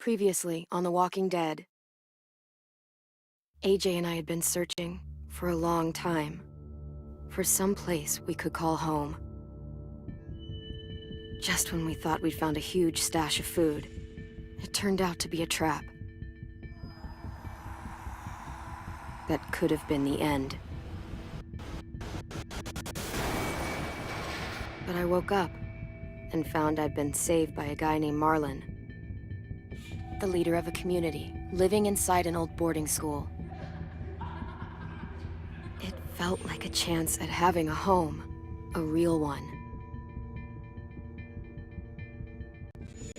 Previously on The Walking Dead, AJ and I had been searching for a long time for some place we could call home. Just when we thought we'd found a huge stash of food, it turned out to be a trap. That could have been the end. But I woke up and found I'd been saved by a guy named Marlon, the leader of a community living inside an old boarding school. It felt like a chance at having a home, a real one.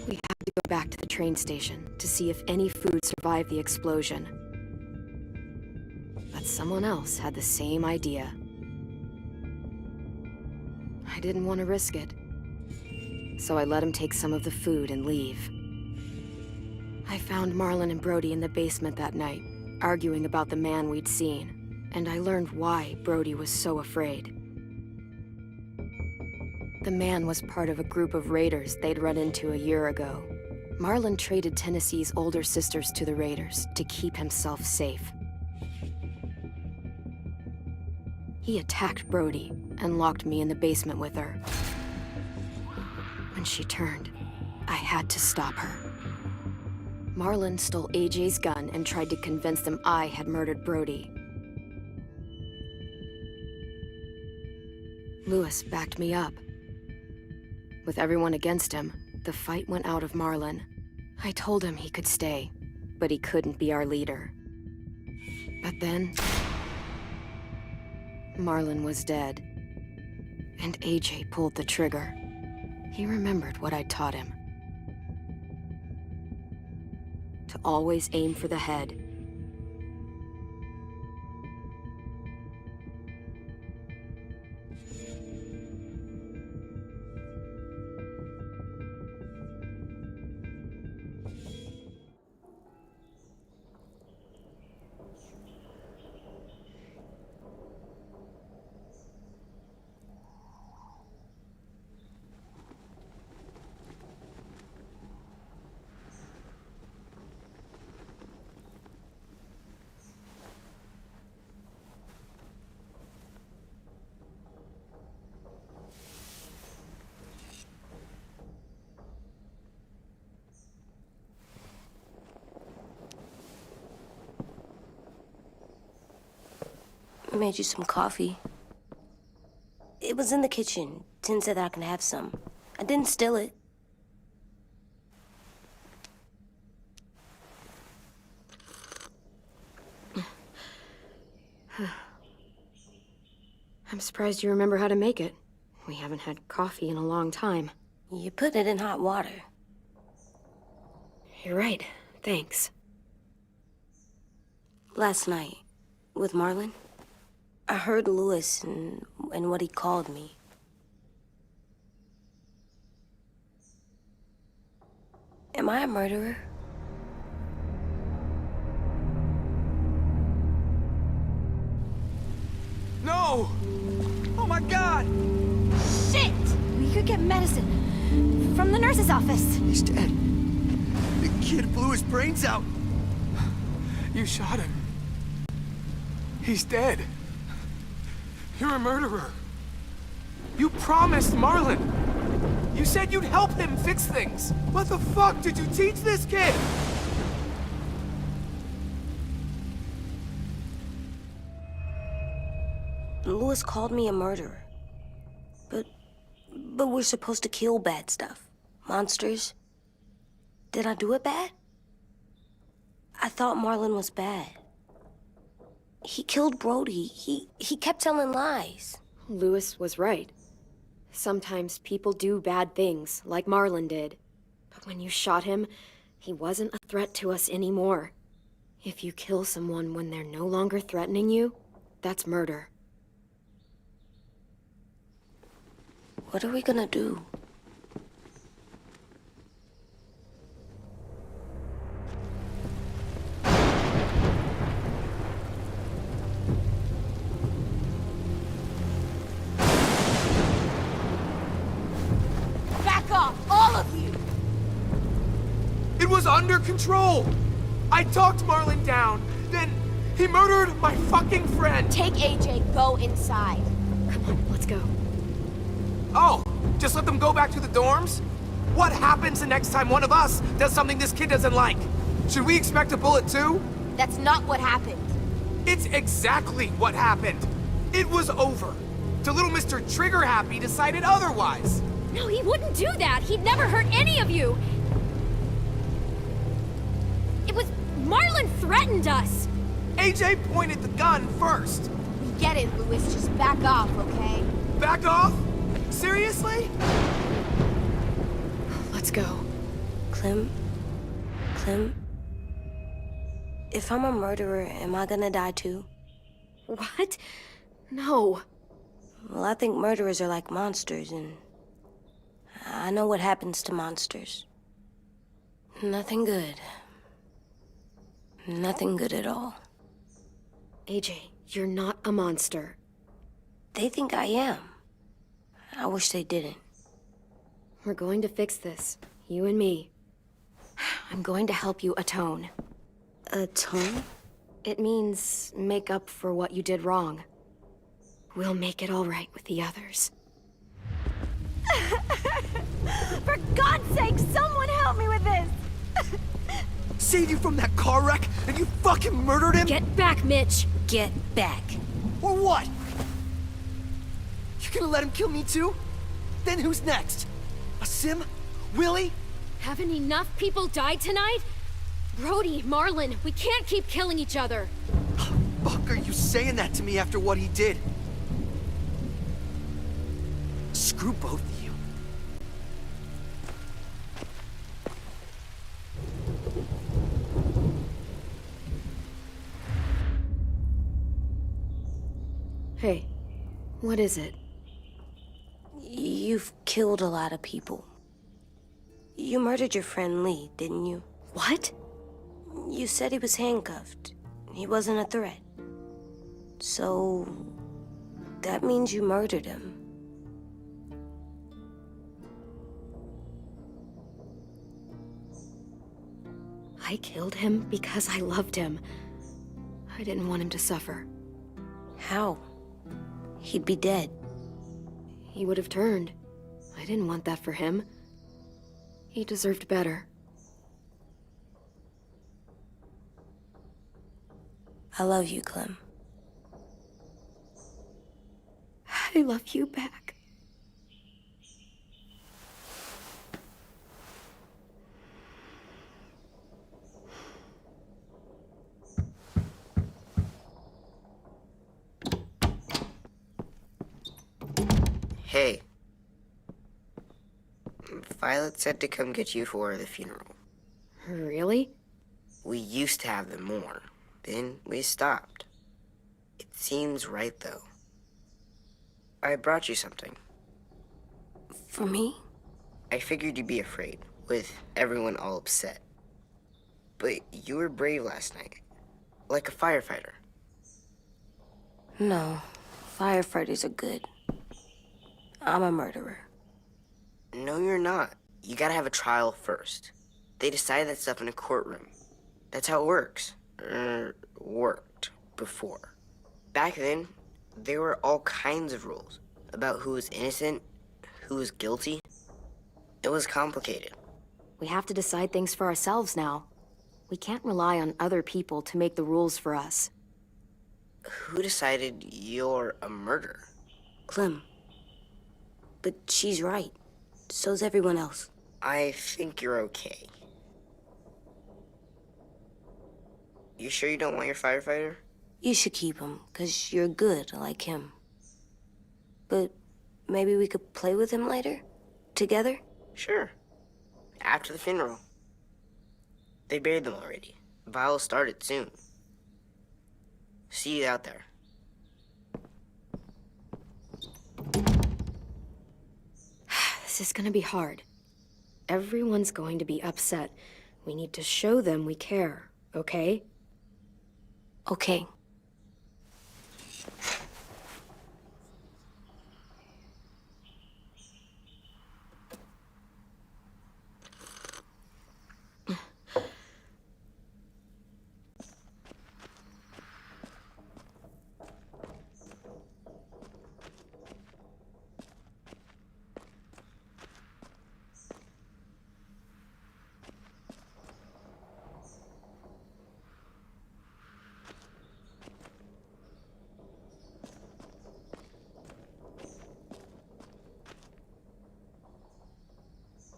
We had to go back to the train station to see if any food survived the explosion. But someone else had the same idea. I didn't want to risk it, so I let him take some of the food and leave. I found Marlon and Brody in the basement that night, arguing about the man we'd seen, and I learned why Brody was so afraid. The man was part of a group of raiders they'd run into a year ago. Marlon traded Tennessee's older sisters to the raiders to keep himself safe. He attacked Brody and locked me in the basement with her. When she turned, I had to stop her. Marlon stole AJ's gun and tried to convince them I had murdered Brody. Lewis backed me up. With everyone against him, the fight went out of Marlon. I told him he could stay, but he couldn't be our leader. But then, Marlon was dead, and AJ pulled the trigger. He remembered what I'd taught him. To always aim for the head. I made you some coffee. It was in the kitchen. Tin said that I can have some. I didn't steal it. I'm surprised you remember how to make it. We haven't had coffee in a long time. You put it in hot water. You're right. Thanks. Last night, with Marlon, I heard Lewis and what he called me. Am I a murderer? No! Oh my God! Shit! We could get medicine from the nurse's office. He's dead. The kid blew his brains out. You shot him. He's dead. You're a murderer. You promised Marlon. You said you'd help him fix things. What the fuck did you teach this kid? Lewis called me a murderer. But we're supposed to kill bad stuff. Monsters. Did I do it bad? I thought Marlon was bad. He killed Brody. He kept telling lies. Lewis was right. Sometimes people do bad things, like Marlon did. But when you shot him, he wasn't a threat to us anymore. If you kill someone when they're no longer threatening you, that's murder. What are we gonna do? Back off, all of you! It was under control. I talked Marlon down, then he murdered my fucking friend. Take AJ, go inside. Come on, let's go. Oh, just let them go back to the dorms? What happens the next time one of us does something this kid doesn't like? Should we expect a bullet too? That's not what happened. It's exactly what happened. It was over. Till little Mr. Trigger Happy decided otherwise. No, he wouldn't do that. He'd never hurt any of you. It was... Marlon threatened us. AJ pointed the gun first. We get it, Louis. Just back off, okay? Back off? Seriously? Let's go. Clem? If I'm a murderer, am I gonna die too? What? No. Well, I think murderers are like monsters, and I know what happens to monsters. Nothing good. Nothing good at all. AJ, you're not a monster. They think I am. I wish they didn't. We're going to fix this. You and me. I'm going to help you atone. Atone? It means make up for what you did wrong. We'll make it all right with the others. For God's sake, someone help me with this! Saved you from that car wreck, and you fucking murdered him? Get back, Mitch! Get back. Or what? You gonna let him kill me too? Then who's next? A Sim? Willie? Haven't enough people died tonight? Brody, Marlon, we can't keep killing each other. Fuck are you saying that to me after what he did? Screw both of you. Hey, what is it? You've killed a lot of people. You murdered your friend Lee, didn't you? What? You said he was handcuffed. He wasn't a threat. So... that means you murdered him. I killed him because I loved him. I didn't want him to suffer. How? He'd be dead. He would have turned. I didn't want that for him. He deserved better. I love you, Clem. I love you back. Hey. Violet said to come get you for the funeral. Really? We used to have them more. Then we stopped. It seems right, though. I brought you something. For me? I figured you'd be afraid, with everyone all upset. But you were brave last night. Like a firefighter. No. Firefighters are good. I'm a murderer. No, you're not. You gotta have a trial first. They decide that stuff in a courtroom. That's how it works. Worked before. Back then, there were all kinds of rules about who was innocent, who was guilty. It was complicated. We have to decide things for ourselves now. We can't rely on other people to make the rules for us. Who decided you're a murderer? Clem. But she's right. So's everyone else. I think you're okay. You sure you don't want your firefighter? You should keep him, 'cause you're good like him. But maybe we could play with him later? Together? Sure. After the funeral. They buried them already. Vile will start it soon. See you out there. This is gonna be hard. Everyone's going to be upset. We need to show them we care, okay? Okay.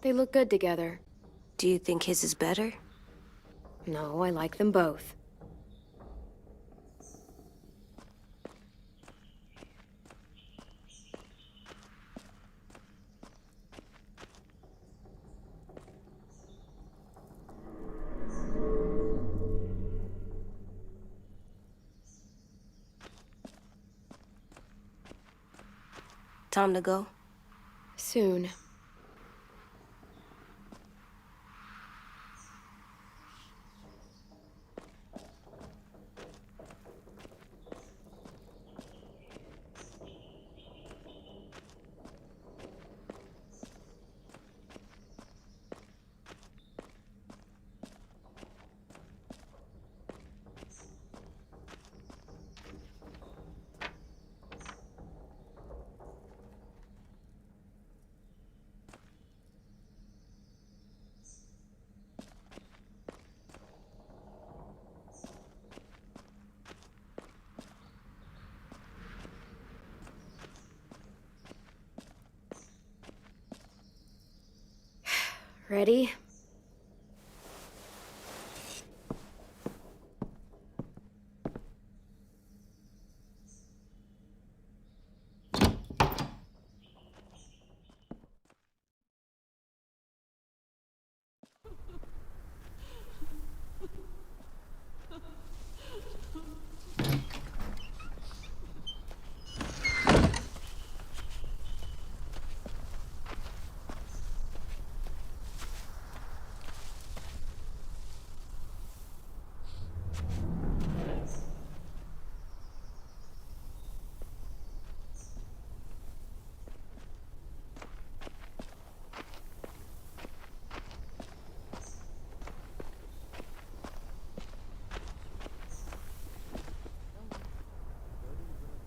They look good together. Do you think his is better? No, I like them both. Time to go? Soon. Ready?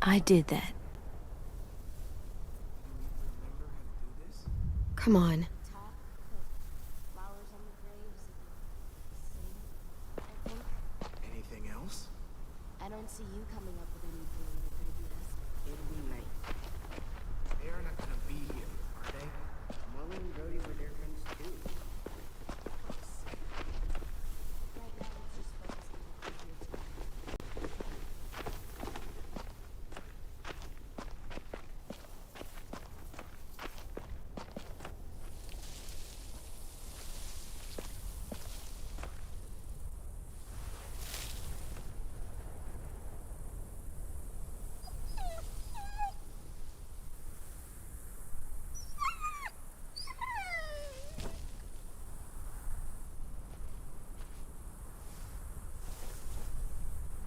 I did that. Come on. Anything else? I don't see you coming up with anything that could beat us. It'll be night. They are not gonna be here, are they? Marlon and Brody were their friends too. Right now, let's just focus on what we're here to.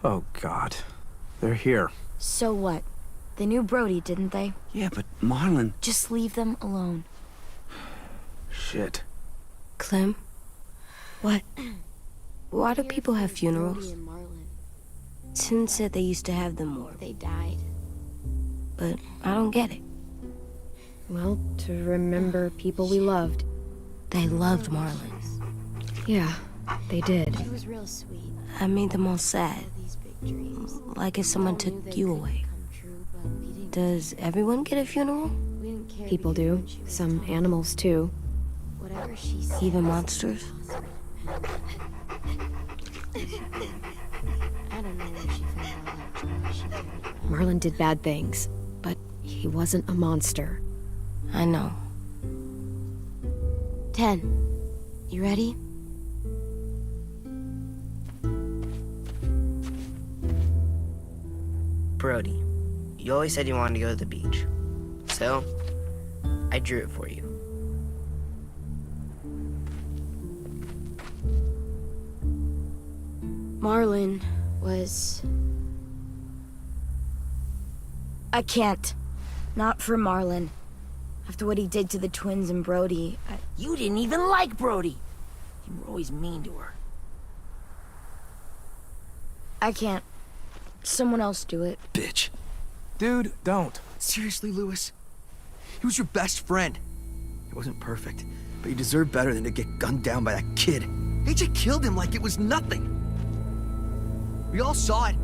Oh, God. They're here. So what? They knew Brody, didn't they? Yeah, but Marlon... Just leave them alone. Shit. Clem? What? Why do people have funerals? Brody and Marlon. Tin said they used to have them more, They died. but I don't get it. Well, to remember people we loved. They loved Marlon. Yeah, they did. It was real sweet. I made them all sad, These big dreams. like if someone We knew took they you couldn't away. come true, but we didn't. Does everyone get a funeral? We didn't care People because do. when she was Some talking, animals, too. Whatever she said. Even monsters? I don't know where she found all that joy she carried around. Marlon did bad things, but he wasn't a monster. I know. 10. You ready? Brody, you always said you wanted to go to the beach. So, I drew it for you. Marlon was... I can't. Not for Marlon. After what he did to the twins and Brody, You didn't even like Brody. You were always mean to her. I can't. Someone else do it. Bitch. Dude, don't. Seriously, Lewis? He was your best friend. He wasn't perfect, but he deserved better than to get gunned down by that kid. AJ killed him like it was nothing. We all saw it,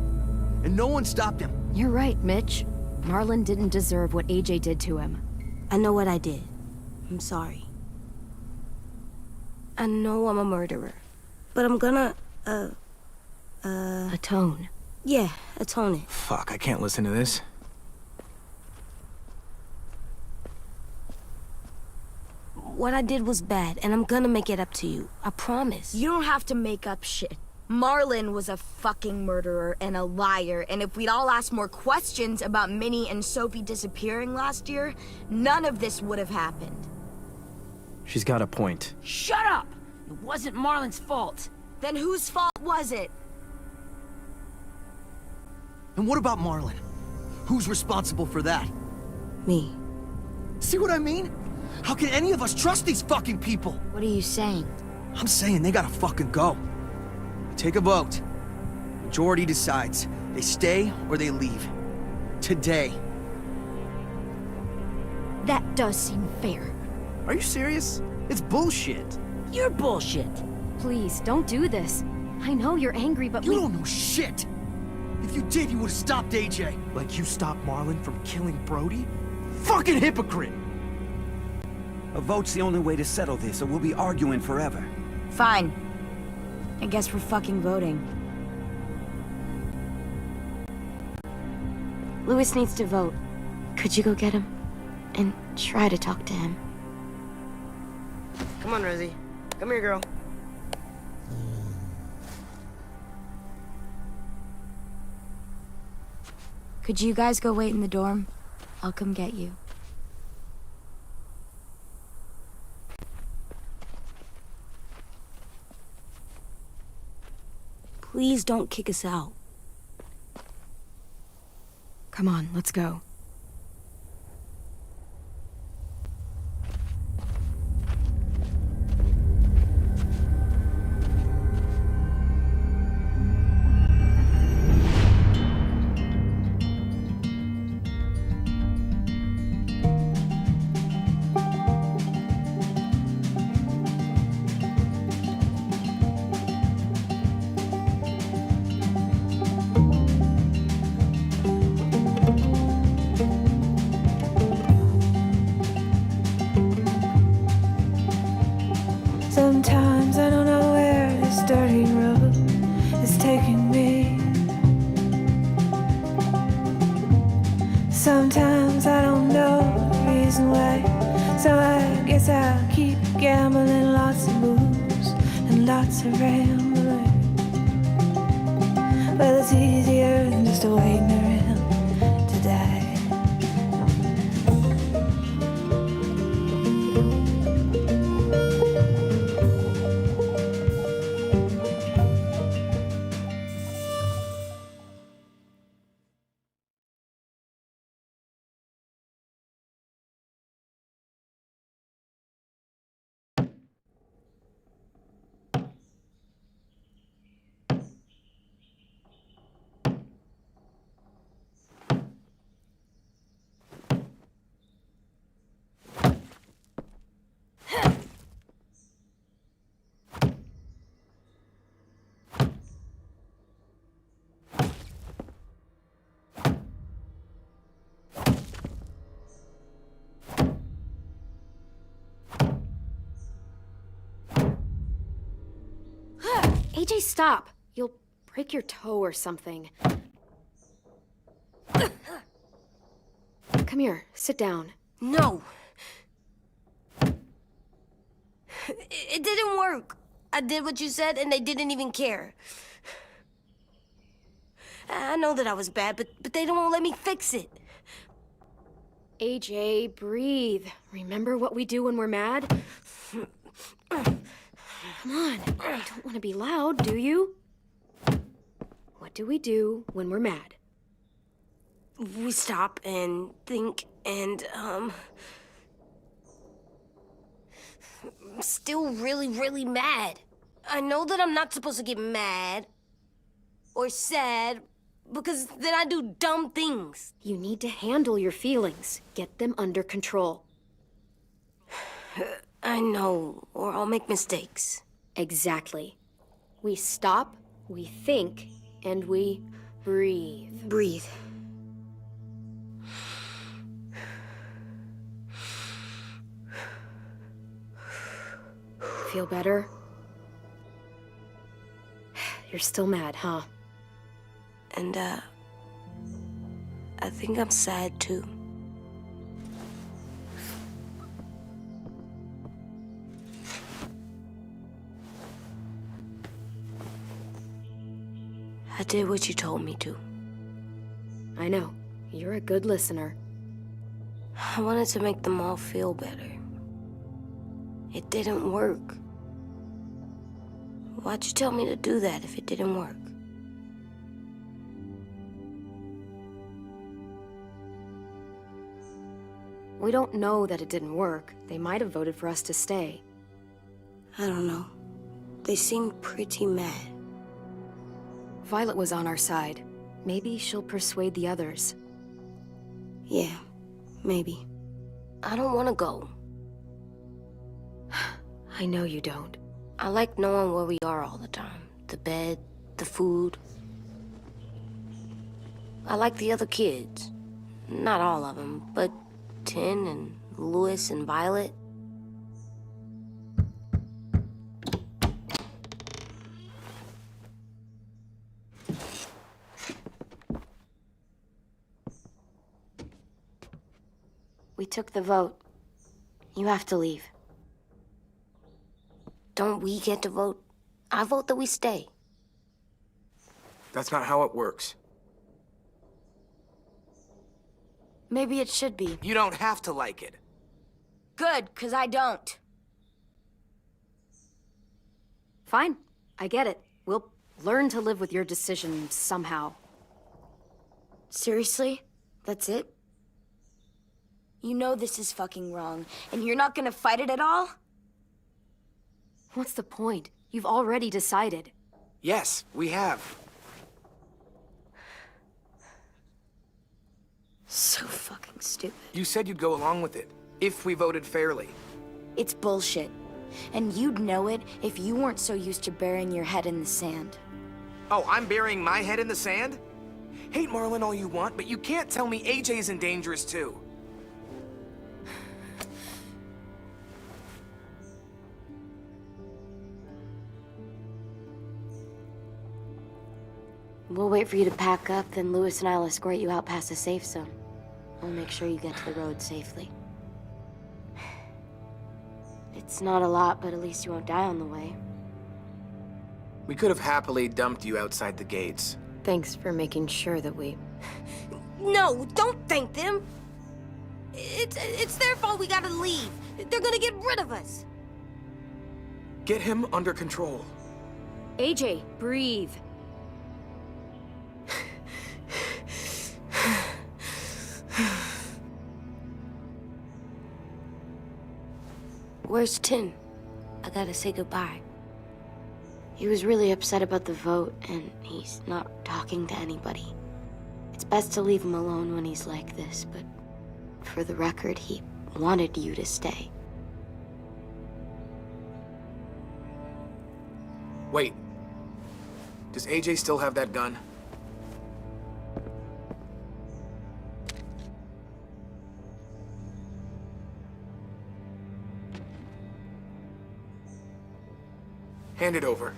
and no one stopped him. You're right, Mitch. Marlon didn't deserve what AJ did to him. I know what I did. I'm sorry. I know I'm a murderer. But I'm gonna, Atone. yeah, atone it. Fuck, I can't listen to this. What I did was bad, and I'm gonna make it up to you. I promise. You don't have to make up shit. Marlon was a fucking murderer and a liar, and if we'd all asked more questions about Minnie and Sophie disappearing last year, none of this would have happened. She's got a point. Shut up! It wasn't Marlon's fault. Then whose fault was it? And what about Marlon? Who's responsible for that? Me. See what I mean? How can any of us trust these fucking people? What are you saying? I'm saying they gotta fucking go. Take a vote. Majority decides. They stay or they leave. Today. That does seem fair. Are you serious? It's bullshit. You're bullshit. Please, don't do this. I know you're angry, but You we... don't know shit! If you did, you would've stopped AJ. Like you stopped Marlon from killing Brody? Fucking hypocrite! A vote's the only way to settle this, or we'll be arguing forever. Fine. I guess we're fucking voting. Louis needs to vote. Could you go get him? And try to talk to him. Come on, Rosie. Come here, girl. Could you guys go wait in the dorm? I'll come get you. Please don't kick us out. Come on, let's go. Sometimes I don't know where this dirty road is taking me. Sometimes I don't know the reason why, so I guess I'll keep gambling. Lots of moves and lots of rambling. Well, it's easier than just waiting around to die. AJ, stop. You'll break your toe or something. Come here, sit down. No! It didn't work. I did what you said, and they didn't even care. I know that I was bad, but they don't let me fix it. AJ, breathe. Remember what we do when we're mad? Come on, you don't want to be loud, do you? What do we do when we're mad? We stop and think and, I'm still really, really mad. I know that I'm not supposed to get mad or sad because then I do dumb things. You need to handle your feelings. Get them under control. I know, or I'll make mistakes. Exactly. We stop, we think, and we breathe. Breathe. Feel better? You're still mad, huh? And, I think I'm sad too. I did what you told me to. I know. You're a good listener. I wanted to make them all feel better. It didn't work. Why'd you tell me to do that if it didn't work? We don't know that it didn't work. They might have voted for us to stay. I don't know. They seemed pretty mad. Violet was on our side. Maybe she'll persuade the others. Yeah, maybe. I don't want to go. I know you don't. I like knowing where we are all the time. The bed, the food. I like the other kids. Not all of them, but Tin and Louis and Violet. We took the vote. You have to leave. Don't we get to vote? I vote that we stay. That's not how it works. Maybe it should be. You don't have to like it. Good, 'cause I don't. Fine. I get it. We'll learn to live with your decision somehow. Seriously? That's it? You know this is fucking wrong, and you're not gonna fight it at all? What's the point? You've already decided. Yes, we have. So fucking stupid. You said you'd go along with it, if we voted fairly. It's bullshit. And you'd know it if you weren't so used to burying your head in the sand. Oh, I'm burying my head in the sand? Hate Marlin all you want, but you can't tell me AJ's in dangerous too. We'll wait for you to pack up, then Louis and I'll escort you out past the safe zone. We'll make sure you get to the road safely. It's not a lot, but at least you won't die on the way. We could have happily dumped you outside the gates. Thanks for making sure that we... No, don't thank them! It's their fault we gotta leave. They're gonna get rid of us. Get him under control. AJ, breathe. Where's Tin? I gotta say goodbye. He was really upset about the vote, and he's not talking to anybody. It's best to leave him alone when he's like this, but for the record, he wanted you to stay. Wait. Does AJ still have that gun? Hand it over.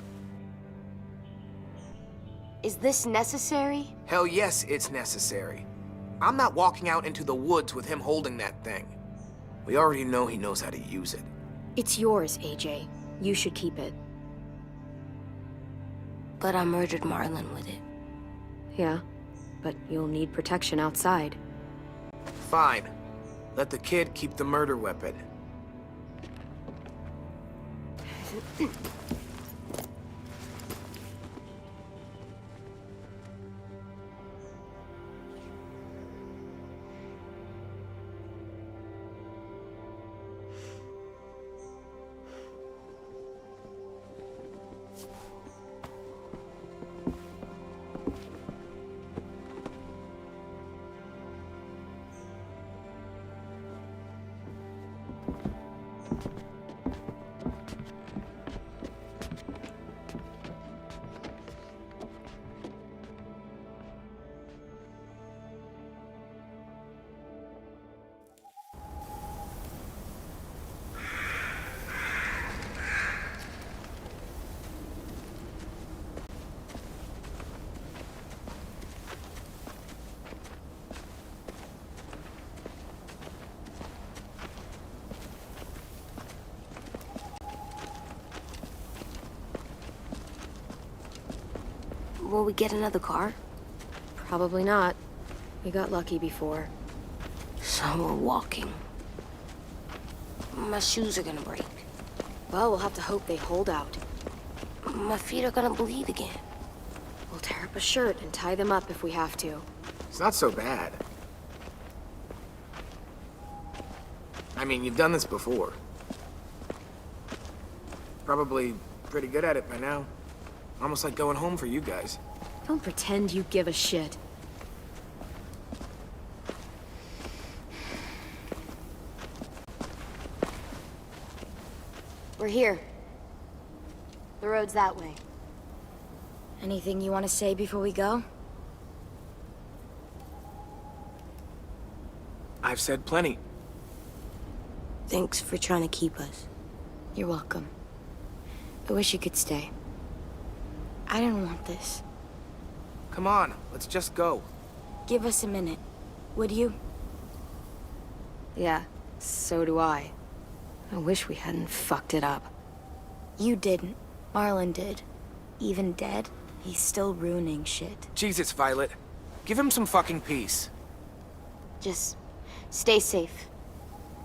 Is this necessary? Hell yes, it's necessary. I'm not walking out into the woods with him holding that thing. We already know he knows how to use it. It's yours, AJ. You should keep it. But I murdered Marlin with it. Yeah, but you'll need protection outside. Fine. Let the kid keep the murder weapon. Will we get another car? Probably not. We got lucky before. So we're walking. My shoes are gonna break. Well, we'll have to hope they hold out. My feet are gonna bleed again. We'll tear up a shirt and tie them up if we have to. It's not so bad. I mean, you've done this before. Probably pretty good at it by now. Almost like going home for you guys. Don't pretend you give a shit. We're here. The road's that way. Anything you want to say before we go? I've said plenty. Thanks for trying to keep us. You're welcome. I wish you could stay. I didn't want this. Come on, let's just go. Give us a minute, would you? Yeah, so do I. I wish we hadn't fucked it up. You didn't. Marlon did. Even dead, he's still ruining shit. Jesus, Violet. Give him some fucking peace. Just stay safe.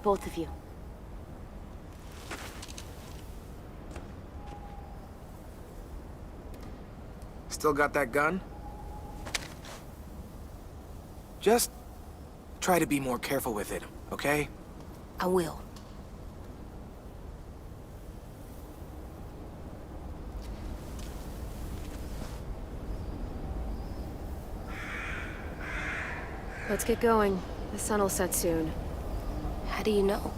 Both of you. Still got that gun? Just try to be more careful with it, okay? I will. Let's get going. The sun will set soon. How do you know?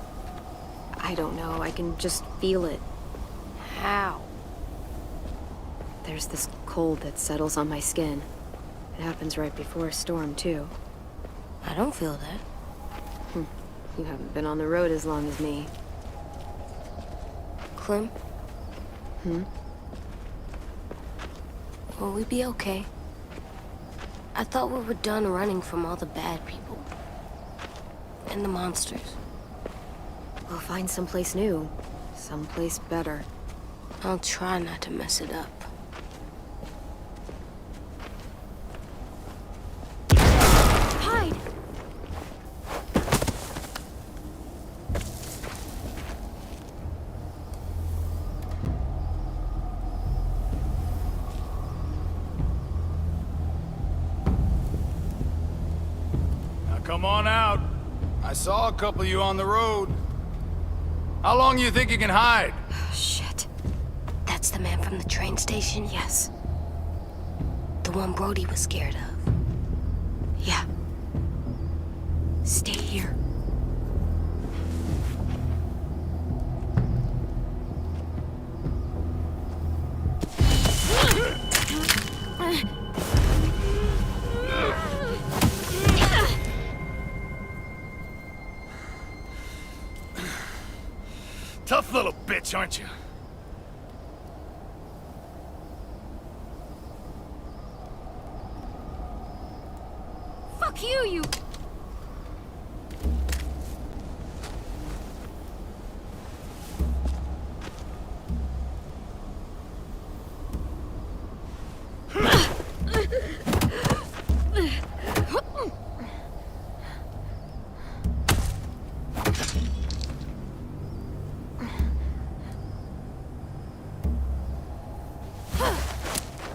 I don't know. I can just feel it. How? There's this cold that settles on my skin. It happens right before a storm, too. I don't feel that. You haven't been on the road as long as me. Clem? Hmm? Will we be okay? I thought we were done running from all the bad people. And the monsters. We'll find someplace new. Someplace better. I'll try not to mess it up. Hide! Now come on out. I saw a couple of you on the road. How long you think you can hide? Shit. That's the man from the train station? Yes. The one Brody was scared of. Yeah. Stay here. Tough little bitch, aren't you? Fuck you, you...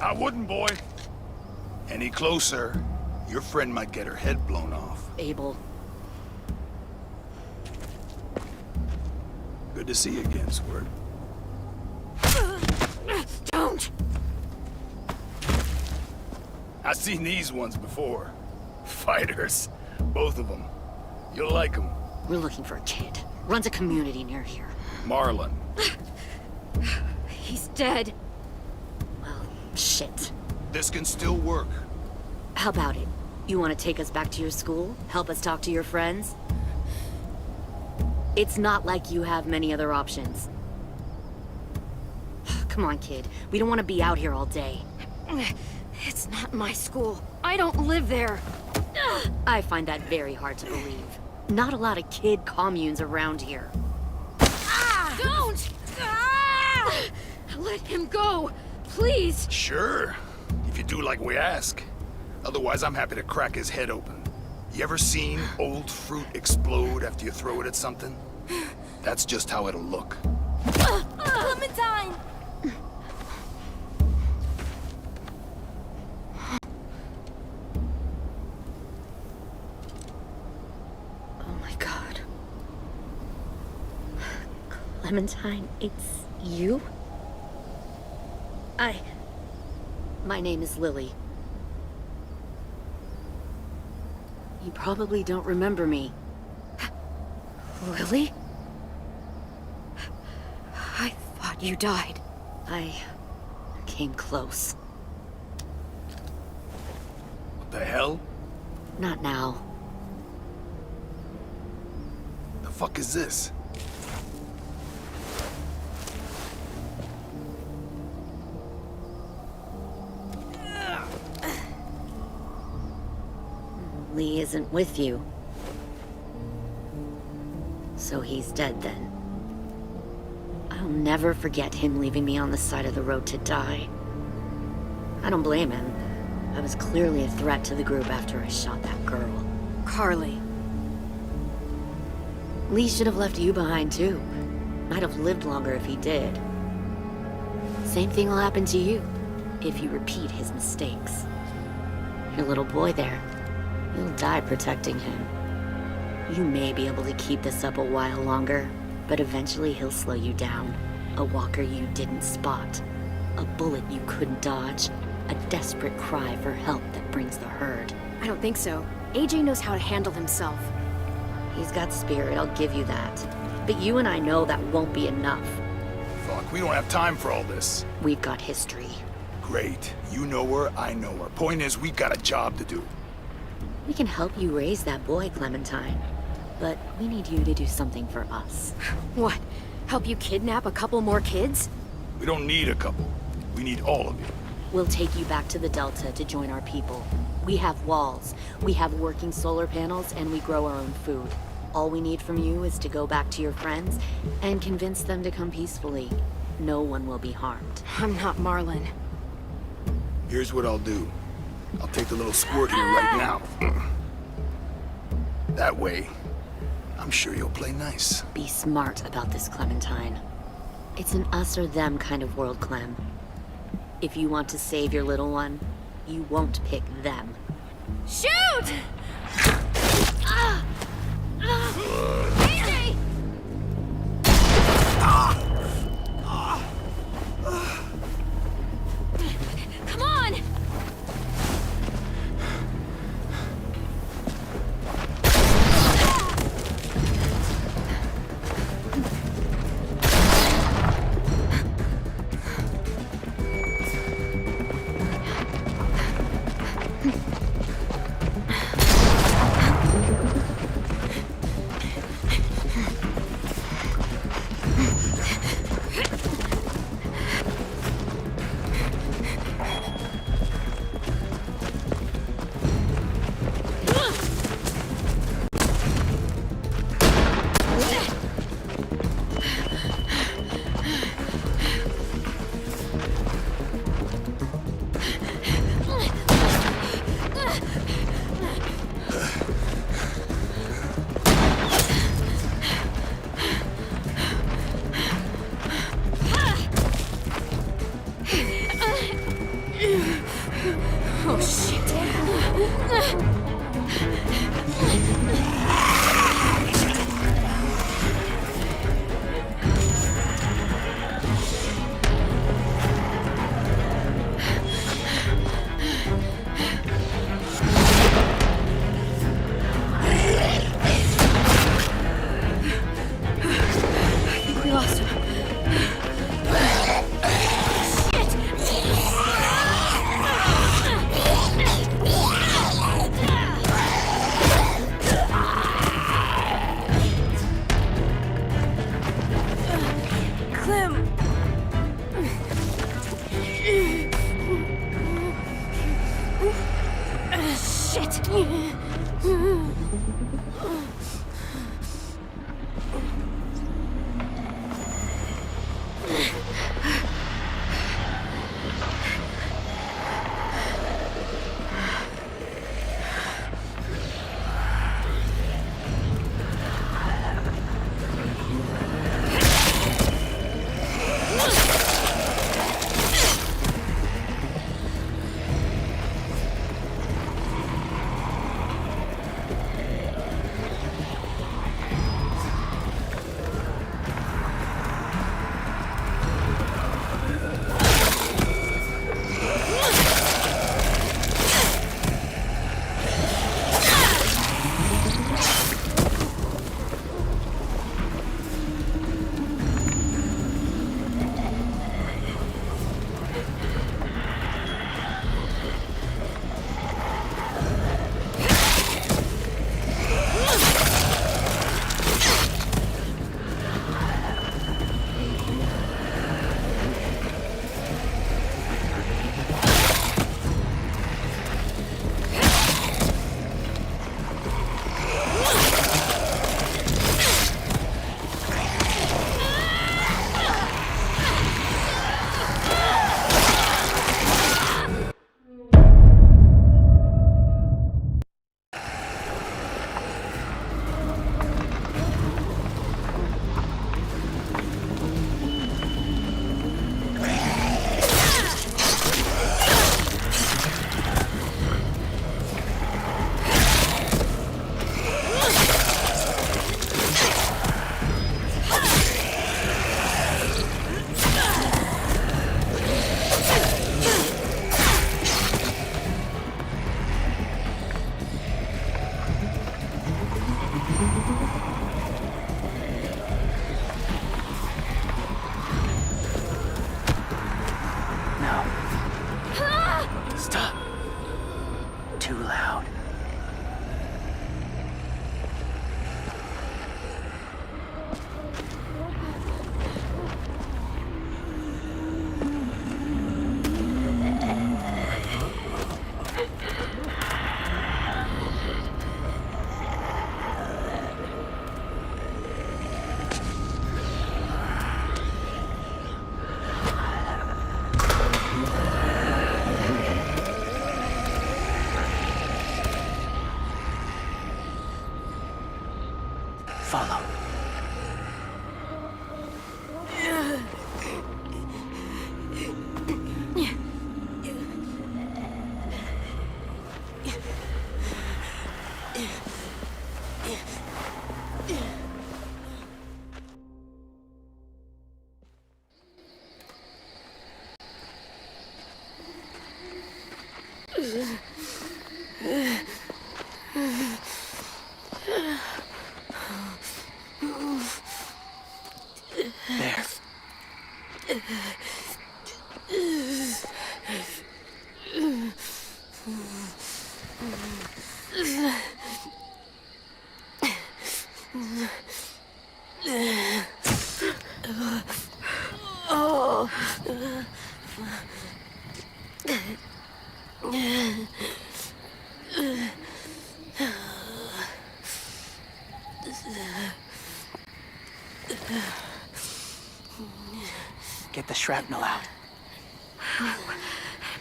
I wouldn't, boy. Any closer, your friend might get her head blown off. Abel. Good to see you again, Squirt. Don't! I've seen these ones before. Fighters. Both of them. You'll like them. We're looking for a kid. Runs a community near here. Marlon. He's dead. Well, shit. This can still work. How about it? You want to take us back to your school? Help us talk to your friends? It's not like you have many other options. Come on, kid. We don't want to be out here all day. It's not my school. I don't live there. I find that very hard to believe. Not a lot of kid communes around here. Don't! Let him go, please. Sure. If you do like we ask. Otherwise, I'm happy to crack his head open. You ever seen old fruit explode after you throw it at something? That's just how it'll look. Clementine! Oh my god. Clementine, it's you? My name is Lily. You probably don't remember me. Lily? I thought you died. I came close. What the hell? Not now. The fuck is this? Lee isn't with you. So he's dead then. I'll never forget him leaving me on the side of the road to die. I don't blame him. I was clearly a threat to the group after I shot that girl. Carly. Lee should have left you behind too. Might have lived longer if he did. Same thing will happen to you, if you repeat his mistakes. Your little boy there, you'll die protecting him. You may be able to keep this up a while longer, but eventually he'll slow you down. A walker you didn't spot. A bullet you couldn't dodge. A desperate cry for help that brings the herd. I don't think so. AJ knows how to handle himself. He's got spirit, I'll give you that. But you and I know that won't be enough. Fuck, we don't have time for all this. We've got history. Great. You know her, I know her. Point is, we've got a job to do. We can help you raise that boy, Clementine. But we need you to do something for us. What? Help you kidnap a couple more kids? We don't need a couple. We need all of you. We'll take you back to the Delta to join our people. We have walls, we have working solar panels, and we grow our own food. All we need from you is to go back to your friends and convince them to come peacefully. No one will be harmed. I'm not Marlon. Here's what I'll do. I'll take the little squirt here right now. That way, I'm sure you'll play nice. Be smart about this, Clementine. It's an us or them kind of world, Clem. If you want to save your little one, you won't pick them. Shoot! AJ! Come on! Oh, shit. I think we lost him. There. Get the shrapnel out.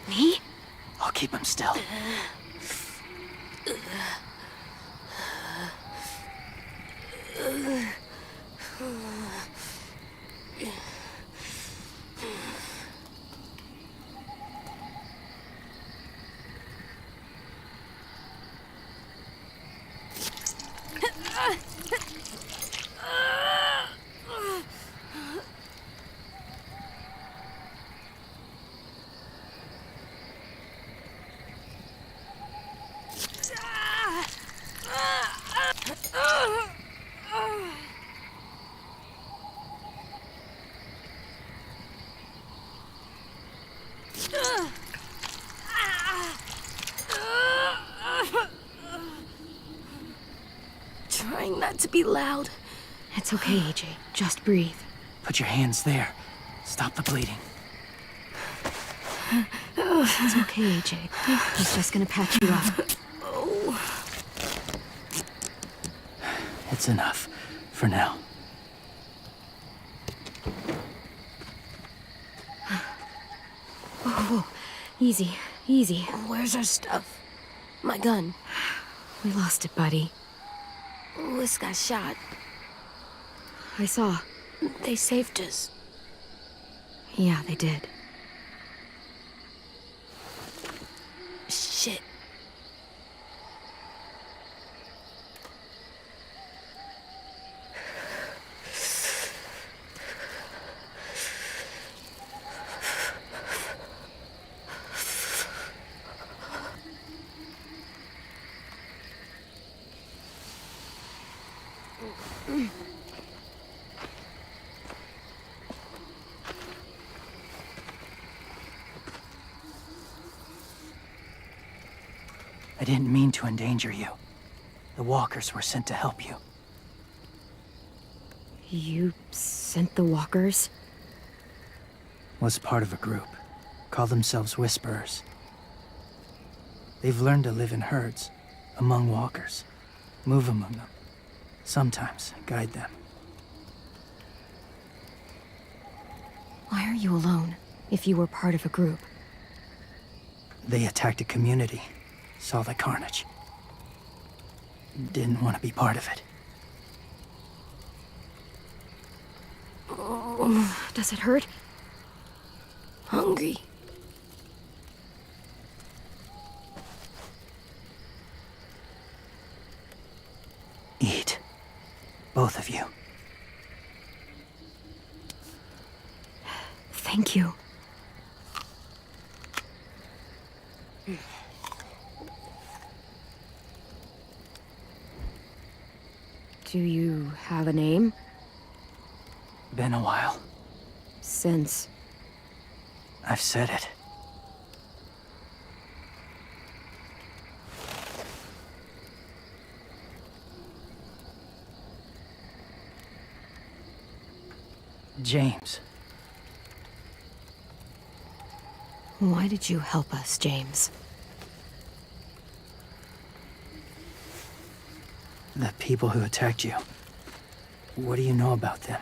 Me? I'll keep him still. Trying not to be loud. It's okay, AJ. Just breathe. Put your hands there. Stop the bleeding. It's okay, AJ. He's just gonna patch you up. It's enough. For now. Whoa. Easy. Easy. Where's our stuff? My gun. We lost it, buddy. Louis got shot. I saw. They saved us. Yeah, they did. Shit. I didn't mean to endanger you. The walkers were sent to help you. You sent the walkers? Was part of a group. Call themselves Whisperers. They've learned to live in herds, among walkers. Move among them. Sometimes guide them. Why are you alone, if you were part of a group? They attacked a community. Saw the carnage. Didn't want to be part of it. Does it hurt? Hungry. Eat. Both of you. Thank you. Do you have a name? Been a while. Since... I've said it. James. Why did you help us, James? The people who attacked you. What do you know about them?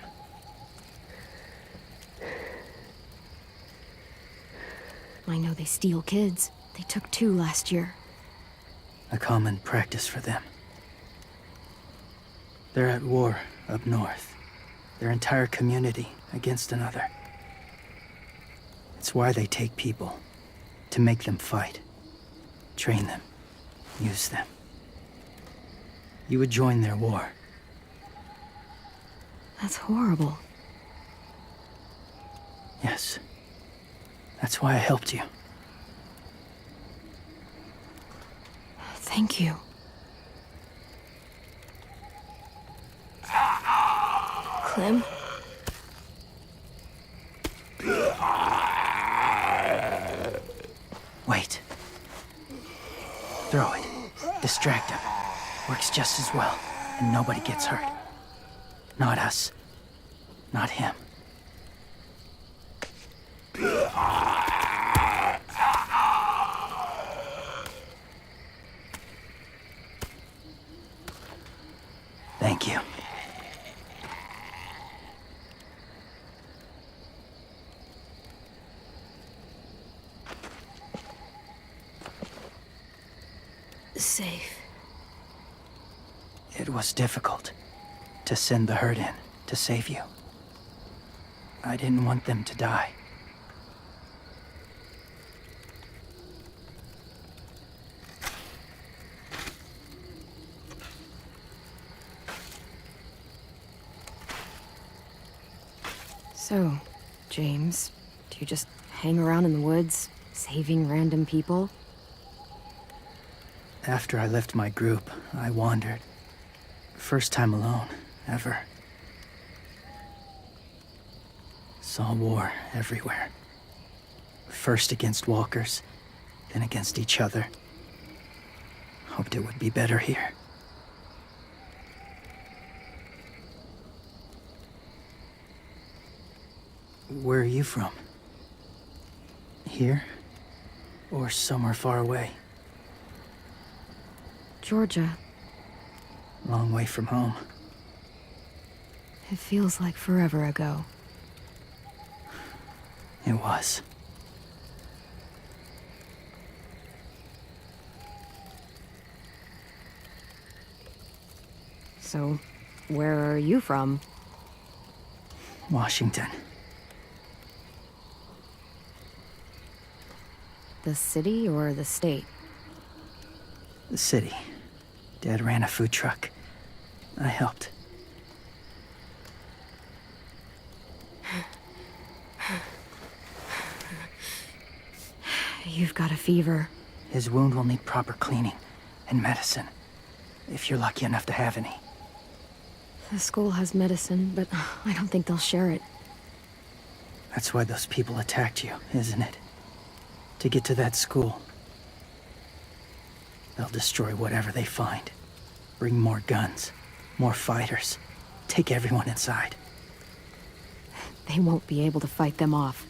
I know they steal kids. They took 2 last year. A common practice for them. They're at war up north. Their entire community against another. It's why they take people. To make them fight. Train them. Use them. You would join their war. That's horrible. Yes. That's why I helped you. Thank you. Clem? Wait. Throw it. Distract him. Works just as well, and nobody gets hurt. Not us. Not him. Thank you. Safe. It was difficult to send the herd in to save you. I didn't want them to die. So, James, do you just hang around in the woods, saving random people? After I left my group, I wandered. First time alone, ever. Saw war everywhere. First against walkers, then against each other. Hoped it would be better here. Where are you from? Here? Or somewhere far away? Georgia. Long way from home. It feels like forever ago. It was. So, where are you from? Washington. The city or the state? The city. Dad ran a food truck. I helped. You've got a fever. His wound will need proper cleaning and medicine, if you're lucky enough to have any. The school has medicine, but I don't think they'll share it. That's why those people attacked you, isn't it? To get to that school. They'll destroy whatever they find. Bring more guns, more fighters. Take everyone inside. They won't be able to fight them off.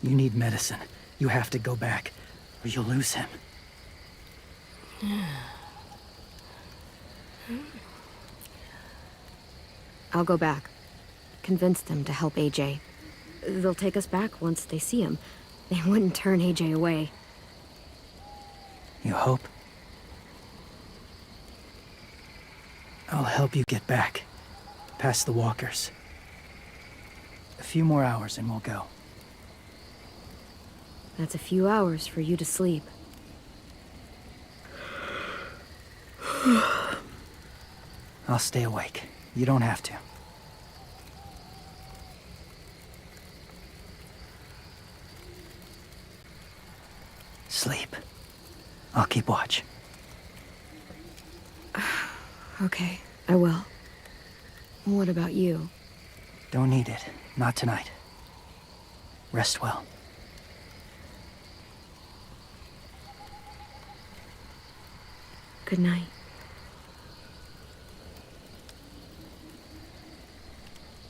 You need medicine. You have to go back, or you'll lose him. I'll go back. Convince them to help AJ. They'll take us back once they see him. They wouldn't turn AJ away. You hope? I'll help you get back. Past the walkers. A few more hours and we'll go. That's a few hours for you to sleep. I'll stay awake. You don't have to. Sleep. I'll keep watch. Okay, I will. What about you? Don't need it. Not tonight. Rest well. Good night.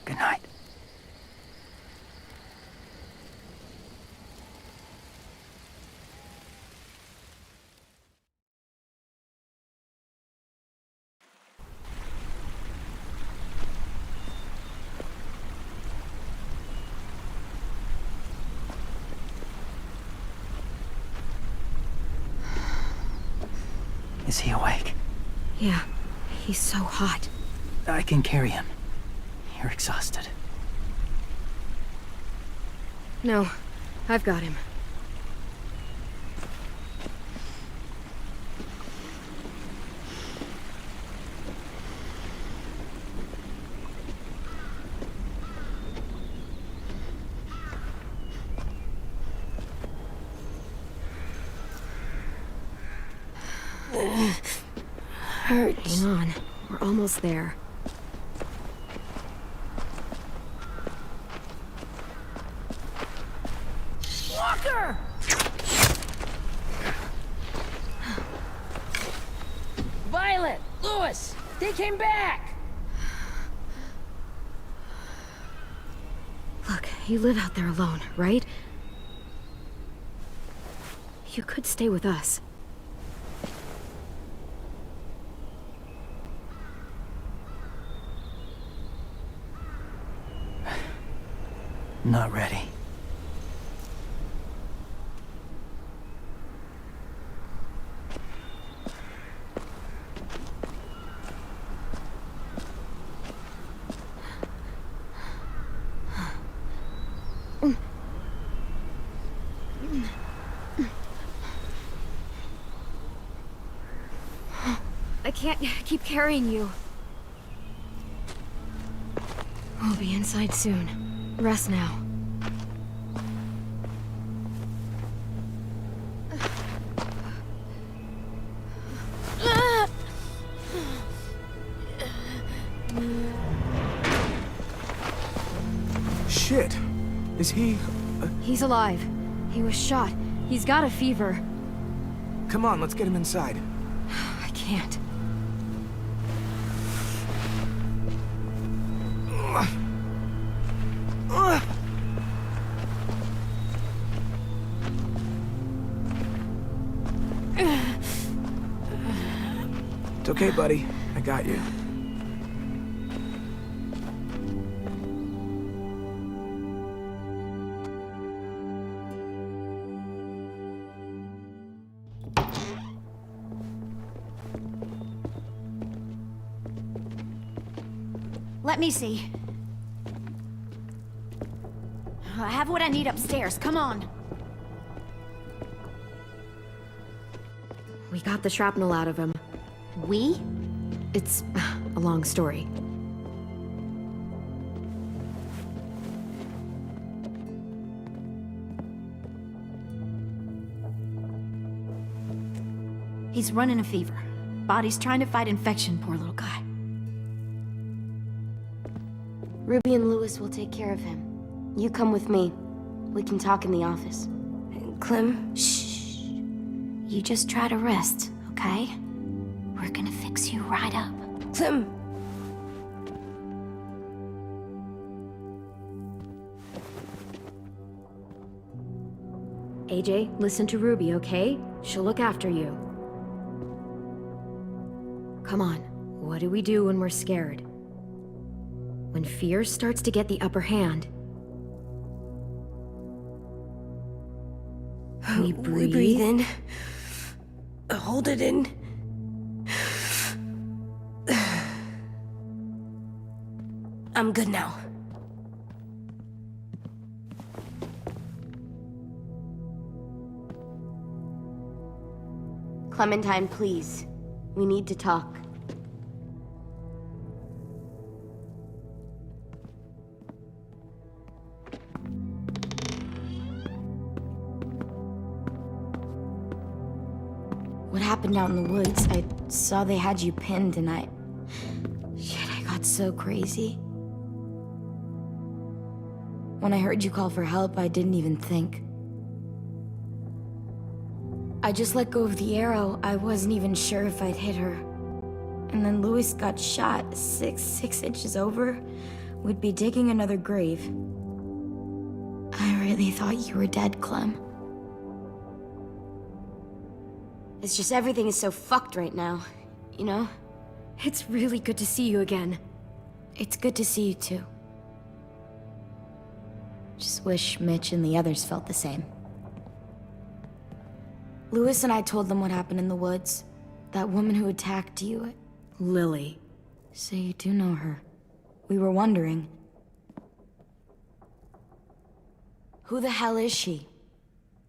Good night. Is he awake? Yeah, he's so hot. I can carry him. You're exhausted. No, I've got him. Hurts. Hang on, we're almost there. Violet! Louis! They came back! Look, you live out there alone, right? You could stay with us. Not ready. I can't keep carrying you. We'll be inside soon. Rest now. Shit. Is he... He's alive. He was shot. He's got a fever. Come on, let's get him inside. I can't. It's okay, buddy. I got you. Let me see. I have what I need upstairs. Come on. We got the shrapnel out of him. We? It's a long story. He's running a fever. Body's trying to fight infection, poor little guy. Ruby and Louis will take care of him. You come with me. We can talk in the office. Clem? Shh. You just try to rest, okay? We're gonna fix you right up. Clem! AJ, listen to Ruby, okay? She'll look after you. Come on, what do we do when we're scared? When fear starts to get the upper hand, we breathe in. Hold it in. I'm good now. Clementine, please. We need to talk. What happened out in the woods? I saw they had you pinned and I got so crazy. When I heard you call for help, I didn't even think. I just let go of the arrow. I wasn't even sure if I'd hit her. And then Louis got shot 6 inches over. We'd be digging another grave. I really thought you were dead, Clem. It's just everything is so fucked right now, you know? It's really good to see you again. It's good to see you too. Just wish Mitch and the others felt the same. Louis and I told them what happened in the woods. That woman who attacked you. Lily. So you do know her. We were wondering. Who the hell is she?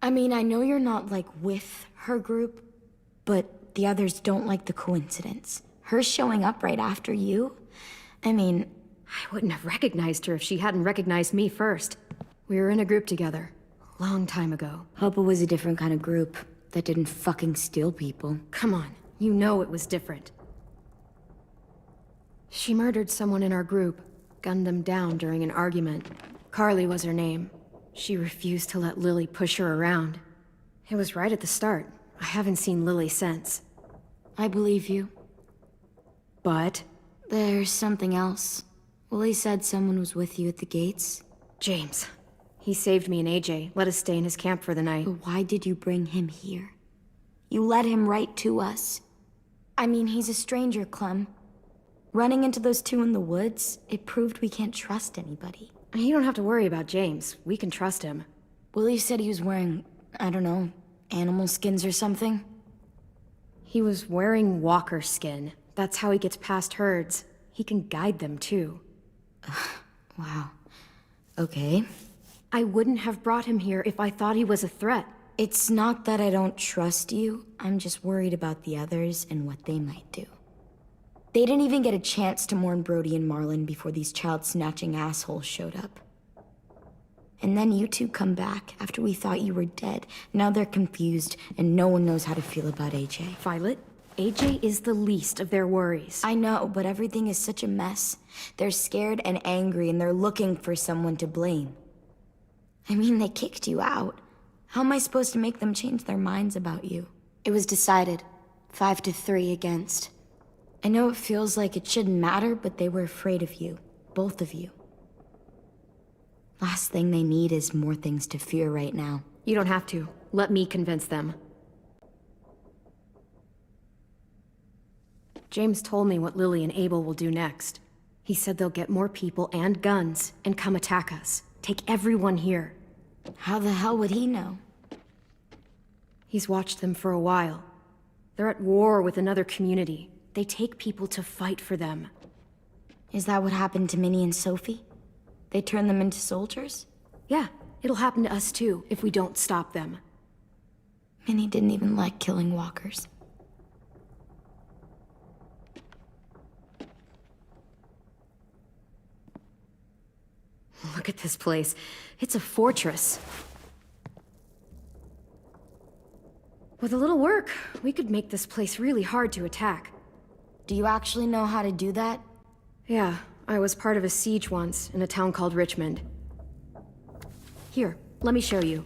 I mean, I know you're not, like, with her group, but the others don't like the coincidence. Her showing up right after you? I mean... I wouldn't have recognized her if she hadn't recognized me first. We were in a group together. A long time ago. Hope it was a different kind of group that didn't fucking steal people. Come on, you know it was different. She murdered someone in our group, gunned them down during an argument. Carly was her name. She refused to let Lily push her around. It was right at the start. I haven't seen Lily since. I believe you. But... There's something else. Willie said someone was with you at the gates. James. He saved me and AJ, let us stay in his camp for the night. But why did you bring him here? You led him right to us. I mean, he's a stranger, Clem. Running into those two in the woods, it proved we can't trust anybody. You don't have to worry about James. We can trust him. Willie said he was wearing, I don't know, animal skins or something. He was wearing walker skin. That's how he gets past herds. He can guide them, too. Wow. Okay. I wouldn't have brought him here if I thought he was a threat. It's not that I don't trust you. I'm just worried about the others and what they might do. They didn't even get a chance to mourn Brody and Marlon before these child-snatching assholes showed up. And then you two come back after we thought you were dead. Now they're confused, and no one knows how to feel about AJ. Violet, AJ is the least of their worries. I know, but everything is such a mess. They're scared and angry, and they're looking for someone to blame. I mean, they kicked you out. How am I supposed to make them change their minds about you? It was decided. 5-3 against. I know it feels like it shouldn't matter, but they were afraid of you. Both of you. Last thing they need is more things to fear right now. You don't have to. Let me convince them. James told me what Lily and Abel will do next. He said they'll get more people and guns and come attack us. Take everyone here. How the hell would he know? He's watched them for a while. They're at war with another community. They take people to fight for them. Is that what happened to Minnie and Sophie? They turn them into soldiers? Yeah, it'll happen to us too, if we don't stop them. Minnie didn't even like killing walkers. Look at this place. It's a fortress. With a little work, we could make this place really hard to attack. Do you actually know how to do that? Yeah, I was part of a siege once in a town called Richmond. Here, let me show you.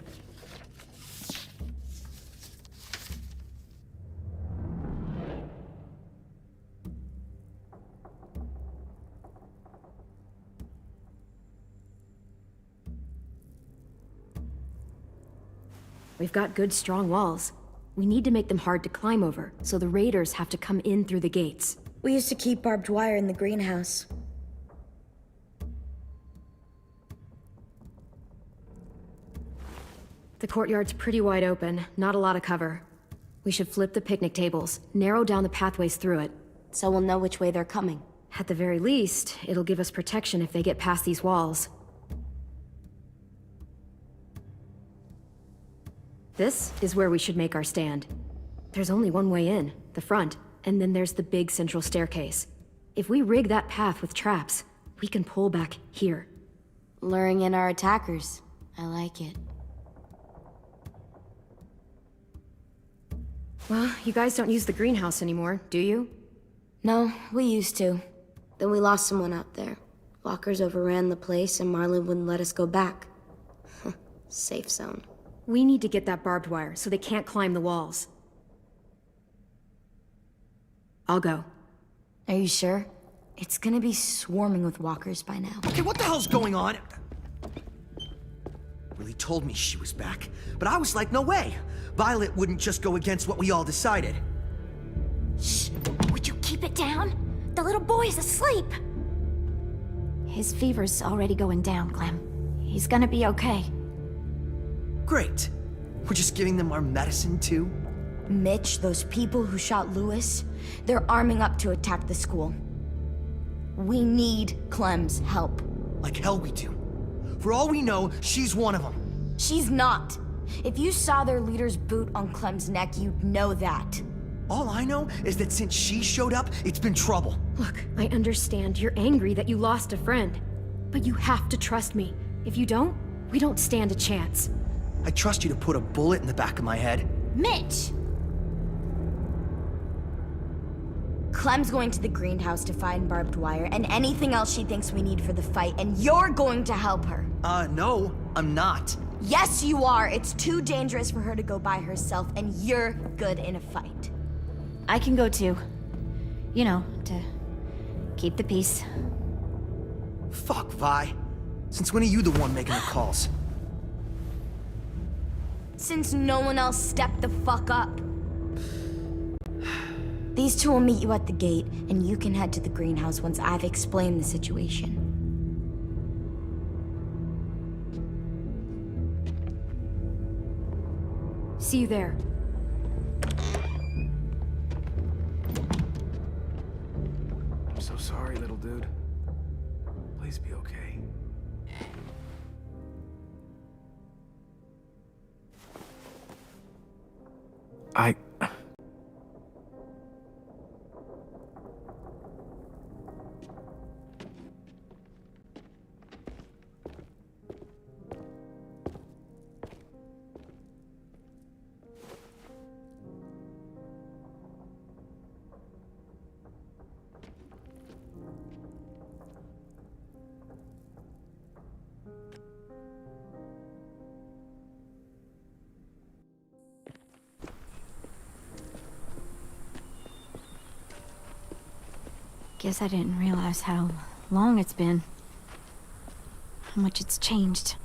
We've got good, strong walls. We need to make them hard to climb over, so the raiders have to come in through the gates. We used to keep barbed wire in the greenhouse. The courtyard's pretty wide open, not a lot of cover. We should flip the picnic tables, narrow down the pathways through it. So we'll know which way they're coming. At the very least, it'll give us protection if they get past these walls. This is where we should make our stand. There's only one way in, the front, and then there's the big central staircase. If we rig that path with traps, we can pull back here. Luring in our attackers. I like it. Well, you guys don't use the greenhouse anymore, do you? No, we used to. Then we lost someone out there. Walkers overran the place and Marlon wouldn't let us go back. Safe zone. We need to get that barbed wire so they can't climb the walls. I'll go. Are you sure? It's gonna be swarming with walkers by now. Okay, what the hell's going on? Willie told me she was back, but I was like, no way. Violet wouldn't just go against what we all decided. Shh! Would you keep it down? The little boy's asleep! His fever's already going down, Clem. He's gonna be okay. Great. We're just giving them our medicine, too? Mitch, those people who shot Lewis, they're arming up to attack the school. We need Clem's help. Like hell we do. For all we know, she's one of them. She's not. If you saw their leader's boot on Clem's neck, you'd know that. All I know is that since she showed up, it's been trouble. Look, I understand you're angry that you lost a friend. But you have to trust me. If you don't, we don't stand a chance. I trust you to put a bullet in the back of my head. Mitch! Clem's going to the greenhouse to find barbed wire and anything else she thinks we need for the fight, and you're going to help her. No, I'm not. Yes, you are. It's too dangerous for her to go by herself, and you're good in a fight. I can go too. You know, to Keep the peace. Fuck, Vi. Since when are you the one making the calls? Since no one else stepped the fuck up. These two will meet you at the gate, and you can head to the greenhouse once I've explained the situation. See you there. I'm so sorry, little dude. Please be okay. Guess I didn't realize how long it's been. How much it's changed.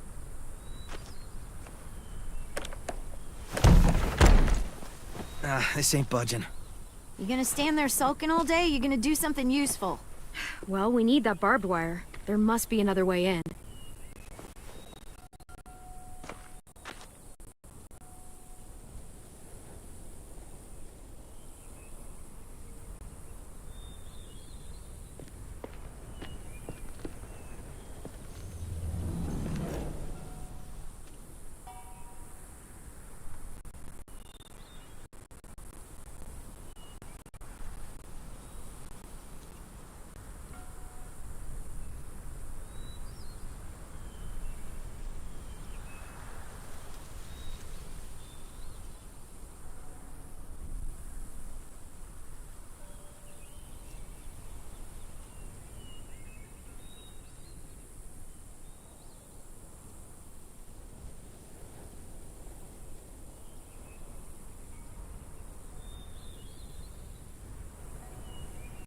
This ain't budging. You gonna stand there sulking all day? You gonna do something useful? Well, we need that barbed wire. There must be another way in.